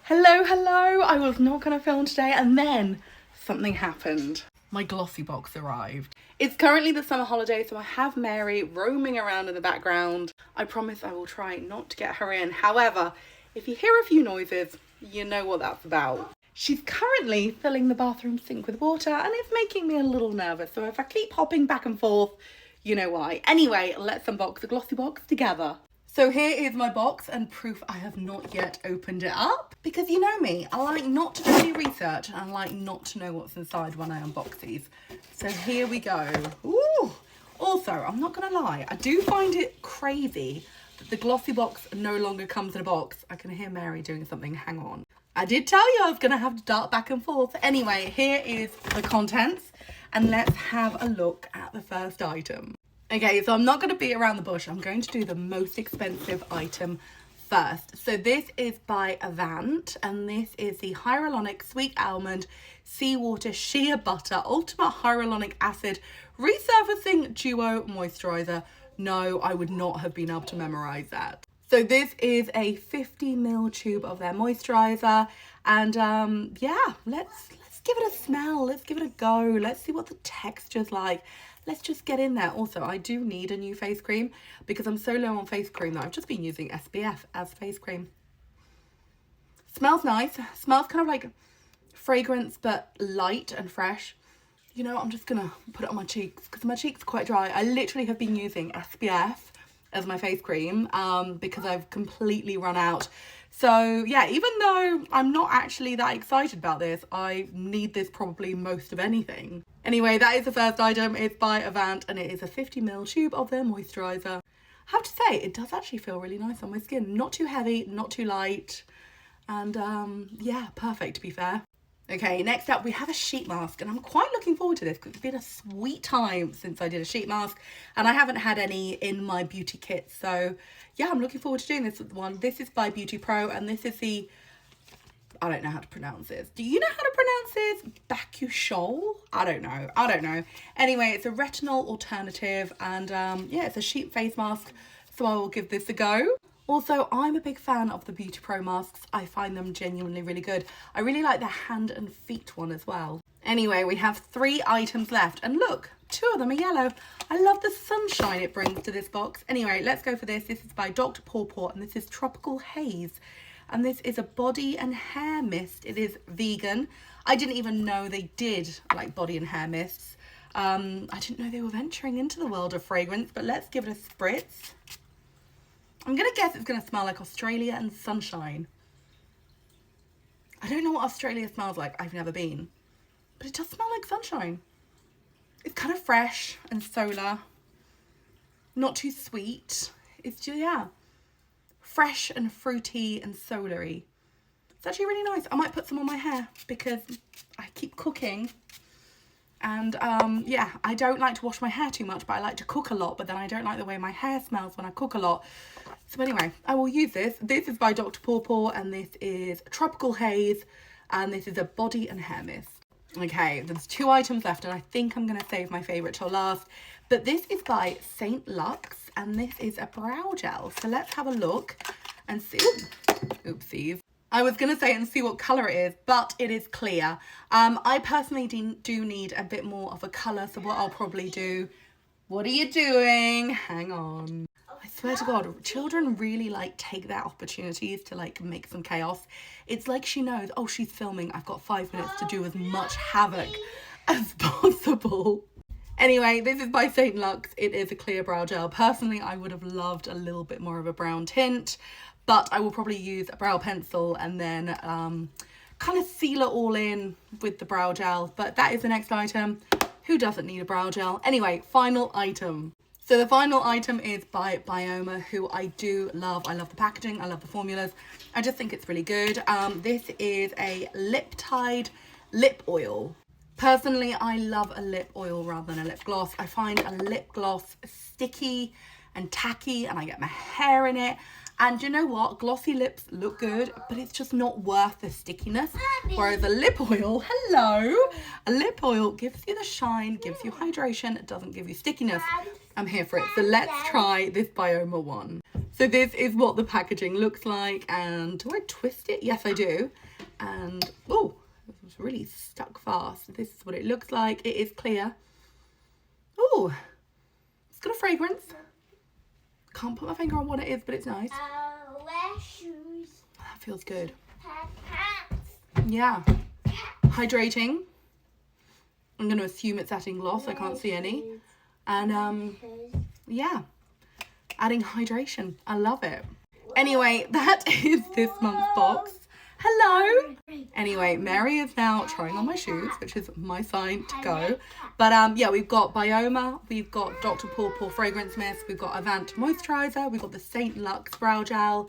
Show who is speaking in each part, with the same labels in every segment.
Speaker 1: Hello, I was not going to film today and then something happened. My Glossybox arrived. It's currently the summer holiday, so I have Mary roaming around in the background. I promise I will try not to get her in. However, if you hear a few noises, you know what that's about. She's currently filling the bathroom sink with water and it's making me a little nervous. So if I keep hopping back and forth, you know why. Anyway, let's unbox the Glossybox together. So here is my box and proof I have not yet opened it up. Because you know me, I like not to do any research and I like not to know what's inside when I unbox these. So here we go. Ooh. Also, I'm not gonna lie, I do find it crazy that the Glossybox no longer comes in a box. I can hear Mary doing something, hang on. I did tell you I was gonna have to dart back and forth. Anyway, here is the contents and let's have a look at the first item. Okay, so I'm not going to beat around the bush. I'm going to do the most expensive item first. So this is by Avant, and this is the Hyaluronic Sweet Almond Seawater Shea Butter Ultimate Hyaluronic Acid Resurfacing Duo Moisturizer. No, I would not have been able to memorize that. So this is a 50ml tube of their moisturizer, and yeah, let's give it a smell. Let's give it a go. Let's see what the texture's like. Let's just get in there. Also, I do need a new face cream because I'm so low on face cream that I've just been using SPF as face cream. Smells nice. Smells kind of like fragrance, but light and fresh. You know, I'm just gonna put it on my cheeks because my cheeks are quite dry. I literally have been using SPF as my face cream because I've completely run out. So yeah, even though I'm not actually that excited about this, I need this probably most of anything. Anyway, that is the first item. It's by Avant and it is a 50ml tube of their moisturizer. I have to say, it does actually feel really nice on my skin. Not too heavy, not too light. And yeah, perfect to be fair. Okay, next up we have a sheet mask and I'm quite looking forward to this because it's been a sweet time since I did a sheet mask and I haven't had any in my beauty kit. So yeah, I'm looking forward to doing this one. This is by Beauty Pro and this is the, I don't know how to pronounce this. Do you know how to pronounce this? Bakushol? I don't know. Anyway, it's a retinol alternative and yeah, it's a sheet face mask. So I will give this a go. Also, I'm a big fan of the Beauty Pro masks. I find them genuinely really good. I really like the hand and feet one as well. Anyway, we have 3 items left. And look, 2 of them are yellow. I love the sunshine it brings to this box. Anyway, let's go for this. This is by Dr. Pawpaw and this is Tropical Haze. And this is a body and hair mist. It is vegan. I didn't even know they did like body and hair mists. I didn't know they were venturing into the world of fragrance, but let's give it a spritz. I'm going to guess it's going to smell like Australia and sunshine. I don't know what Australia smells like. I've never been. But it does smell like sunshine. It's kind of fresh and solar. Not too sweet. It's just, yeah, fresh and fruity and solary. It's actually really nice. I might put some on my hair because I keep cooking. And yeah, I don't like to wash my hair too much, but I like to cook a lot. But then I don't like the way my hair smells when I cook a lot. So anyway, I will use this. This is by Dr. Pawpaw and this is Tropical Haze. And this is a body and hair mist. Okay, there's 2 items left and I think I'm going to save my favourite till last. But this is by St. Luxe and this is a brow gel. So let's have a look and see. Oopsies. I was going to say and see what colour it is, but it is clear. I personally do need a bit more of a colour, so what I'll probably do... What are you doing? Hang on. I swear to God, children really like take their opportunities to like make some chaos. It's like she knows, oh, she's filming. I've got 5 minutes to do as much havoc as possible. Anyway, this is by St. Luxe. It is a clear brow gel. Personally, I would have loved a little bit more of a brown tint. But I will probably use a brow pencil and then kind of seal it all in with the brow gel. But that is the next item. Who doesn't need a brow gel? Anyway, final item. So the final item is by Bioma, who I do love. I love the packaging. I love the formulas. I just think it's really good. This is a lip tide lip oil. Personally, I love a lip oil rather than a lip gloss. I find a lip gloss sticky and tacky and I get my hair in it. And you know what? Glossy lips look good, but it's just not worth the stickiness. Whereas a lip oil, hello, a lip oil gives you the shine, gives you hydration, it doesn't give you stickiness. I'm here for it. So let's try this Bioma one. So this is what the packaging looks like. And do I twist it? Yes, I do. And, oh, it's really stuck fast. This is what it looks like. It is clear. Oh, it's got a fragrance. Can't put my finger on what it is, but it's nice.
Speaker 2: Wear shoes.
Speaker 1: That feels good.
Speaker 2: Hats.
Speaker 1: Yeah. Hydrating. I'm going to assume it's adding gloss. I can't see any. And, yeah. Adding hydration. I love it. Anyway, that is this month's box. Hello. Anyway, Mary is now trying on my shoes, which is my sign to go. But yeah, we've got Bioma, we've got Dr. Pawpaw Fragrance Mist, we've got Avant Moisturizer, we've got the Saint Luxe Brow Gel,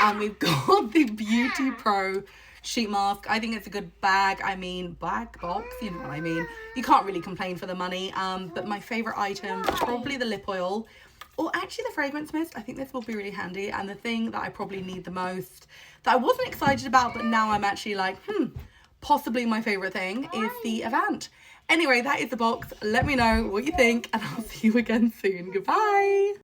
Speaker 1: and we've got the Beauty Pro Sheet Mask. I think it's a good bag. I mean, bag box, you know what I mean. You can't really complain for the money. But my favourite item is probably the lip oil. Or actually the fragrance mist. I think this will be really handy. And the thing that I probably need the most, that I wasn't excited about, but now I'm actually like, possibly my favourite thing is the Avant. Anyway, that is the box. Let me know what you think, and I'll see you again soon. Goodbye.